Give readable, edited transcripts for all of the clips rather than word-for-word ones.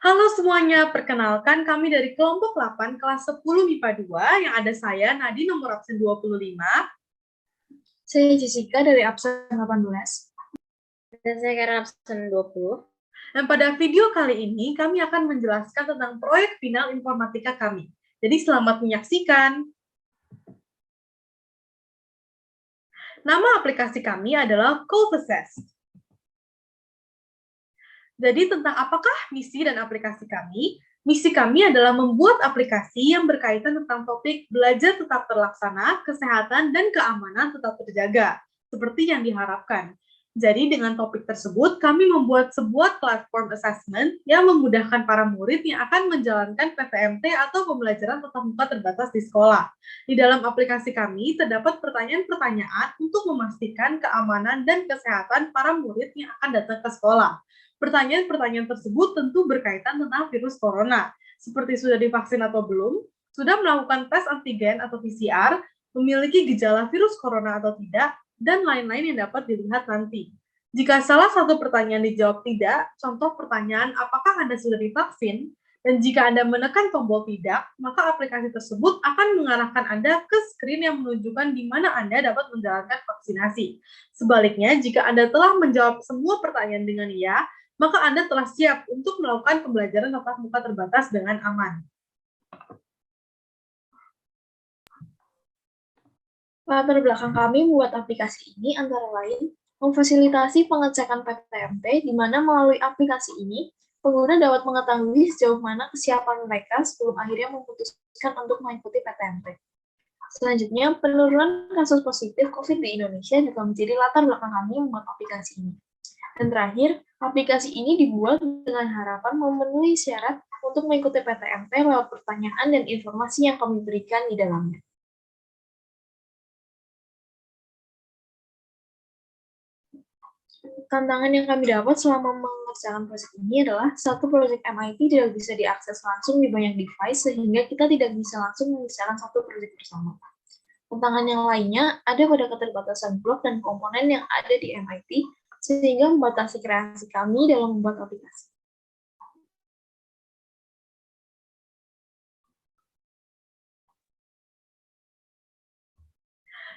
Halo semuanya, perkenalkan kami dari kelompok 8 kelas 10 MIPA 2 yang ada saya Nadi nomor absen 25. Saya Jessica dari absen 18. Dan saya Karen absen 20. Dan pada video kali ini kami akan menjelaskan tentang proyek final informatika kami. Jadi selamat menyaksikan. Nama aplikasi kami adalah Covasest. Jadi tentang apakah misi dan aplikasi kami? Misi kami adalah membuat aplikasi yang berkaitan tentang topik belajar tetap terlaksana, kesehatan, dan keamanan tetap terjaga, seperti yang diharapkan. Jadi dengan topik tersebut, kami membuat sebuah platform assessment yang memudahkan para murid yang akan menjalankan PTMT atau pembelajaran tatap muka terbatas di sekolah. Di dalam aplikasi kami, terdapat pertanyaan-pertanyaan untuk memastikan keamanan dan kesehatan para murid yang akan datang ke sekolah. Pertanyaan-pertanyaan tersebut tentu berkaitan tentang virus corona, seperti sudah divaksin atau belum, sudah melakukan tes antigen atau PCR, memiliki gejala virus corona atau tidak, dan lain-lain yang dapat dilihat nanti. Jika salah satu pertanyaan dijawab tidak, contoh pertanyaan apakah Anda sudah divaksin, dan jika Anda menekan tombol tidak, maka aplikasi tersebut akan mengarahkan Anda ke screen yang menunjukkan di mana Anda dapat menjalankan vaksinasi. Sebaliknya, jika Anda telah menjawab semua pertanyaan dengan ya, maka Anda telah siap untuk melakukan pembelajaran tatap muka terbatas dengan aman. Latar belakang kami membuat aplikasi ini antara lain memfasilitasi pengecekan PTMT, di mana melalui aplikasi ini, pengguna dapat mengetahui sejauh mana kesiapan mereka sebelum akhirnya memutuskan untuk mengikuti PTMT. Selanjutnya, penurunan kasus positif COVID di Indonesia juga menjadi latar belakang kami membuat aplikasi ini. Dan terakhir, aplikasi ini dibuat dengan harapan memenuhi syarat untuk mengikuti PTMT lewat pertanyaan dan informasi yang kami berikan di dalamnya. Tantangan yang kami dapat selama mengerjakan proyek ini adalah satu proyek MIT tidak bisa diakses langsung di banyak device sehingga kita tidak bisa langsung mengerjakan satu proyek bersama. Tantangan yang lainnya ada pada keterbatasan blok dan komponen yang ada di MIT sehingga membatasi kreasi kami dalam membuat aplikasi.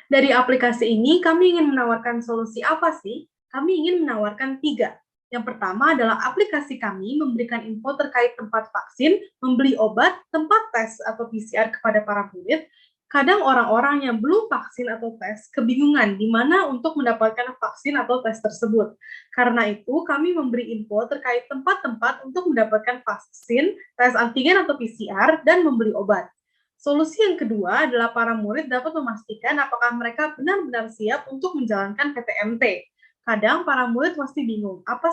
Dari aplikasi ini, kami ingin menawarkan solusi apa sih? Kami ingin menawarkan 3. Yang pertama adalah aplikasi kami memberikan info terkait tempat vaksin, membeli obat, tempat tes atau PCR kepada para murid. Kadang orang-orang yang belum vaksin atau tes kebingungan di mana untuk mendapatkan vaksin atau tes tersebut. Karena itu, kami memberi info terkait tempat-tempat untuk mendapatkan vaksin, tes antigen atau PCR, dan membeli obat. Solusi yang kedua adalah para murid dapat memastikan apakah mereka benar-benar siap untuk menjalankan PTMT. Kadang para murid pasti bingung, apa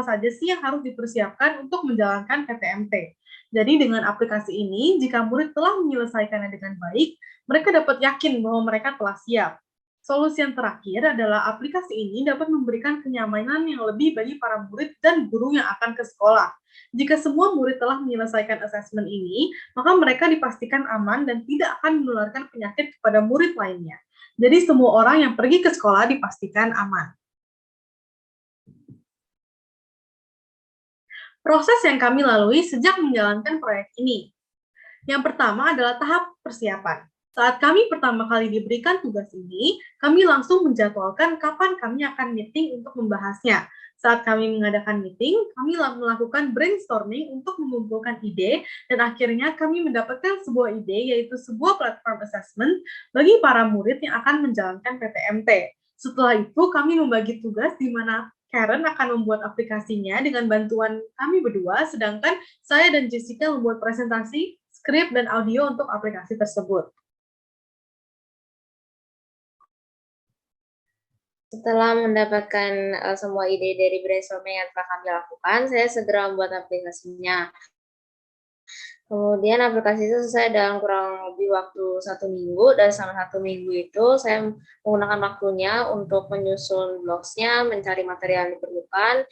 saja sih yang harus dipersiapkan untuk menjalankan PTMT. Jadi dengan aplikasi ini, jika murid telah menyelesaikannya dengan baik, mereka dapat yakin bahwa mereka telah siap. Solusi yang terakhir adalah aplikasi ini dapat memberikan kenyamanan yang lebih bagi para murid dan guru yang akan ke sekolah. Jika semua murid telah menyelesaikan asesmen ini, maka mereka dipastikan aman dan tidak akan menularkan penyakit kepada murid lainnya. Jadi semua orang yang pergi ke sekolah dipastikan aman. Proses yang kami lalui sejak menjalankan proyek ini. Yang pertama adalah tahap persiapan. Saat kami pertama kali diberikan tugas ini, kami langsung menjadwalkan kapan kami akan meeting untuk membahasnya. Saat kami mengadakan meeting, kami melakukan brainstorming untuk mengumpulkan ide, dan akhirnya kami mendapatkan sebuah ide, yaitu sebuah platform assessment bagi para murid yang akan menjalankan PTMT. Setelah itu, kami membagi tugas di mana Karen akan membuat aplikasinya dengan bantuan kami berdua, sedangkan saya dan Jessica membuat presentasi, skrip, dan audio untuk aplikasi tersebut. Setelah mendapatkan semua ide dari brainstorming yang telah kami lakukan, saya segera membuat aplikasinya. Kemudian aplikasi itu selesai dalam kurang lebih waktu 1 minggu, dan selama 1 minggu itu saya menggunakan waktunya untuk menyusun blogsnya, mencari materi yang diperlukan,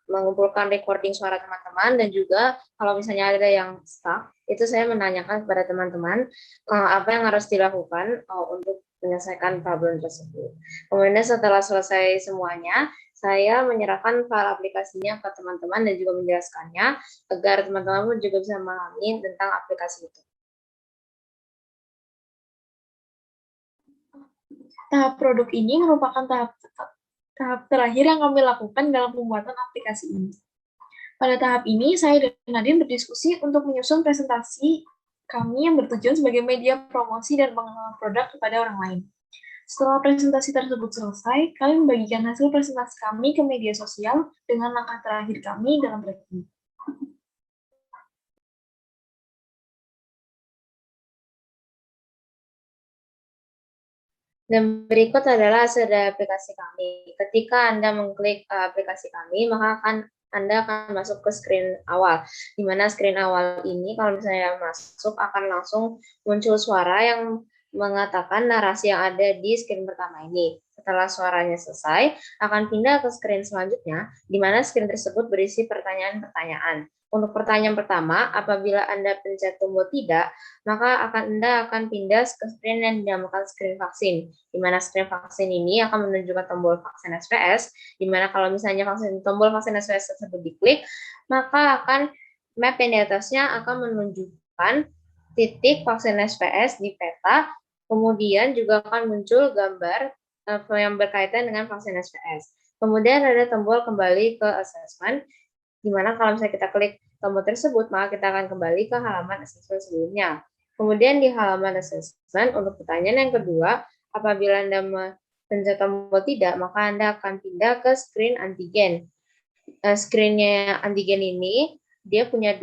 mengumpulkan recording suara teman-teman, dan juga kalau misalnya ada yang stuck, itu saya menanyakan kepada teman-teman apa yang harus dilakukan untuk menyelesaikan problem tersebut. Kemudian setelah selesai semuanya, saya menyerahkan file aplikasinya ke teman-teman dan juga menjelaskannya agar teman-teman pun juga bisa memahami tentang aplikasi itu. Tahap produk ini merupakan tahap terakhir yang kami lakukan dalam pembuatan aplikasi ini. Pada tahap ini, saya dan Nadine berdiskusi untuk menyusun presentasi kami yang bertujuan sebagai media promosi dan pengenalan produk kepada orang lain. Setelah presentasi tersebut selesai, kami membagikan hasil presentasi kami ke media sosial dengan langkah terakhir kami dalam proyek ini. Dan berikut adalah hasil dari aplikasi kami. Ketika Anda mengklik aplikasi kami, maka Anda akan masuk ke screen awal. Di mana screen awal ini kalau misalnya masuk akan langsung muncul suara yang mengatakan narasi yang ada di screen pertama ini. Setelah suaranya selesai, akan pindah ke screen selanjutnya, di mana screen tersebut berisi pertanyaan-pertanyaan. Untuk pertanyaan pertama, apabila Anda pencet tombol tidak, maka Anda akan pindah ke screen yang dinamakan screen vaksin, di mana screen vaksin ini akan menunjukkan tombol vaksin SPS, di mana kalau misalnya tombol vaksin SPS tersebut diklik, maka map yang di atasnya akan menunjukkan titik vaksin SPS di peta, kemudian juga akan muncul gambar yang berkaitan dengan vaksin SPS. Kemudian ada tombol kembali ke assessment, di mana kalau misalnya kita klik tombol tersebut, maka kita akan kembali ke halaman assessment sebelumnya. Kemudian di halaman assessment, untuk pertanyaan yang kedua, apabila Anda mencet tombol tidak, maka Anda akan pindah ke screen antigen. Screen-nya antigen ini, dia punya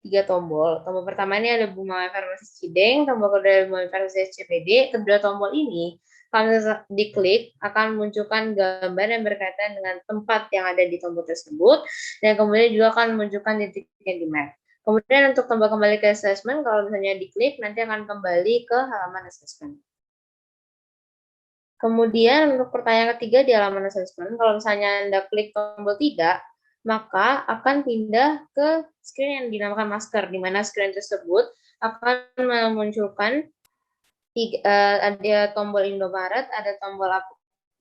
tiga tombol. Tombol pertama ini ada Bumawai versus Cideng, tombol kedua ada Bumawai versus CPD. Kedua tombol ini kalau diklik akan munculkan gambar yang berkaitan dengan tempat yang ada di tombol tersebut, dan kemudian juga akan munculkan titik yang di map. Kemudian untuk tombol kembali ke assessment, kalau misalnya diklik nanti akan kembali ke halaman assessment. Kemudian untuk pertanyaan ketiga di halaman assessment, kalau misalnya Anda klik tombol tidak, maka akan pindah ke screen yang dinamakan masker, di mana screen tersebut akan memunculkan ada tombol Indomaret, ada tombol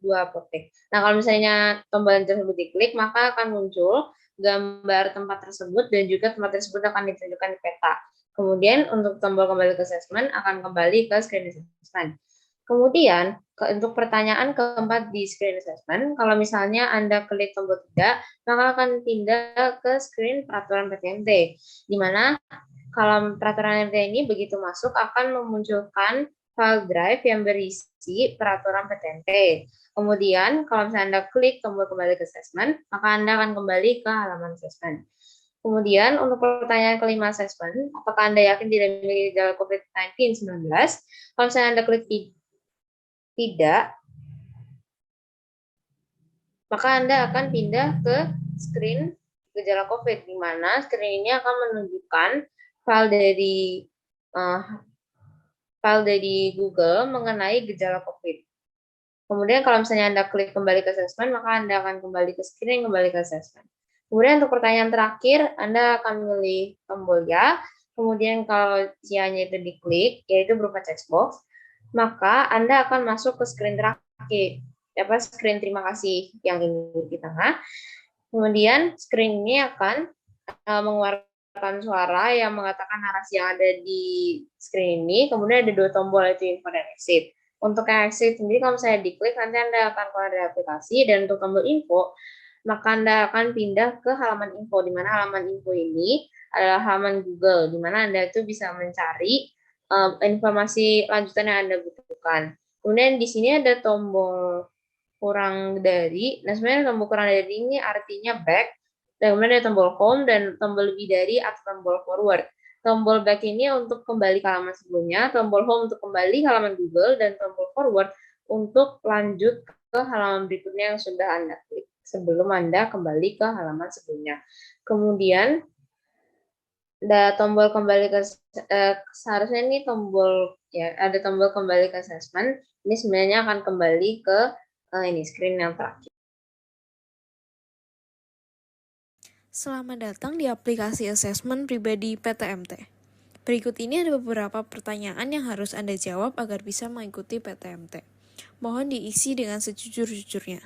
dua apotek. Nah, kalau misalnya tombol tersebut diklik, maka akan muncul gambar tempat tersebut dan juga tempat tersebut akan ditunjukkan di peta. Kemudian untuk tombol kembali ke assessment akan kembali ke screen assessment. Kemudian untuk pertanyaan keempat di screen assessment, kalau misalnya Anda klik tombol tidak, maka akan pindah ke screen peraturan PTMT, di mana kalau peraturan PTMT ini begitu masuk akan memunculkan file drive yang berisi peraturan PTMT. Kemudian, kalau misalnya Anda klik tombol kembali ke assessment, maka Anda akan kembali ke halaman assessment. Kemudian, untuk pertanyaan kelima assessment, apakah Anda yakin tidak memiliki gejala COVID-19? Kalau misalnya Anda klik tidak, maka Anda akan pindah ke screen gejala COVID, di mana screen ini akan menunjukkan file dari Google mengenai gejala COVID. Kemudian kalau misalnya Anda klik kembali ke assessment, maka Anda akan kembali ke screen kembali ke assessment. Kemudian untuk pertanyaan terakhir, Anda akan memilih tombol ya. Kemudian kalau ya-nya itu diklik, yaitu berupa text box, maka Anda akan masuk ke screen terakhir. Screen terima kasih yang ini di tengah. Kemudian screen ini akan mengeluarkan suara yang mengatakan narasi yang ada di screen ini. Kemudian ada dua tombol, itu info dan exit. Untuk yang exit sendiri, kalau saya diklik, nanti Anda akan keluar dari aplikasi, dan untuk tombol info, maka Anda akan pindah ke halaman info, di mana halaman info ini adalah halaman Google, di mana Anda itu bisa mencari informasi lanjutan yang Anda butuhkan. Kemudian di sini ada tombol kurang dari, nah sebenarnya tombol kurang dari ini artinya back, dan kemudian ada tombol home dan tombol lebih dari atau tombol forward. Tombol back ini untuk kembali ke halaman sebelumnya, tombol home untuk kembali ke halaman Google, dan tombol forward untuk lanjut ke halaman berikutnya yang sudah Anda klik sebelum Anda kembali ke halaman sebelumnya. Kemudian ada tombol kembali ke seharusnya ini tombol ya, ada tombol kembali ke assessment. Ini sebenarnya akan kembali ke ini screen yang terakhir. Selamat datang di aplikasi asesmen pribadi PTMT. Berikut ini ada beberapa pertanyaan yang harus Anda jawab agar bisa mengikuti PTMT. Mohon diisi dengan sejujur-jujurnya.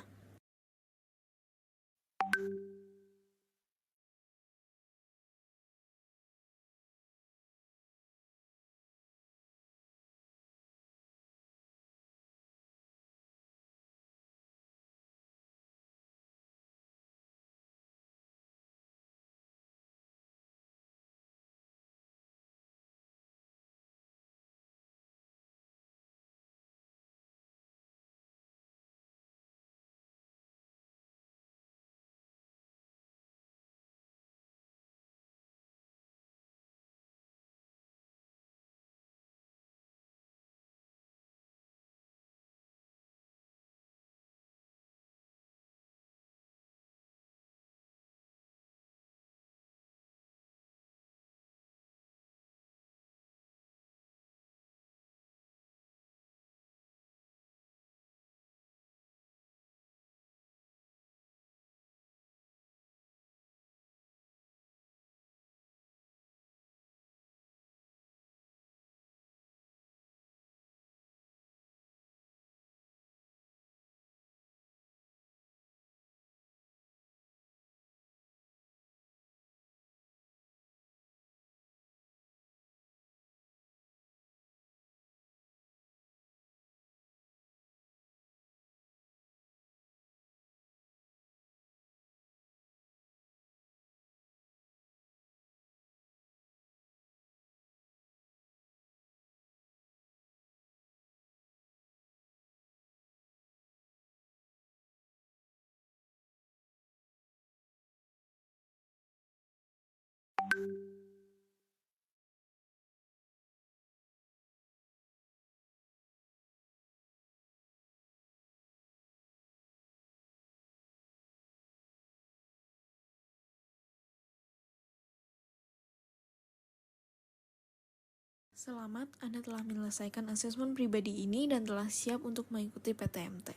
Selamat, Anda telah menyelesaikan asesmen pribadi ini dan telah siap untuk mengikuti PTMT.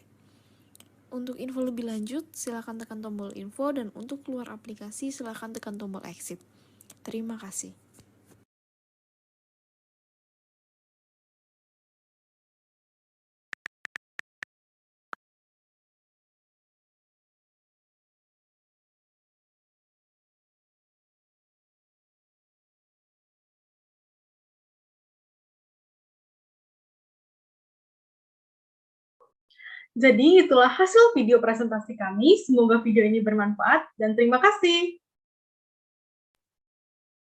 Untuk info lebih lanjut, silakan tekan tombol info dan untuk keluar aplikasi silakan tekan tombol exit. Terima kasih. Jadi itulah hasil video presentasi kami. Semoga video ini bermanfaat dan terima kasih.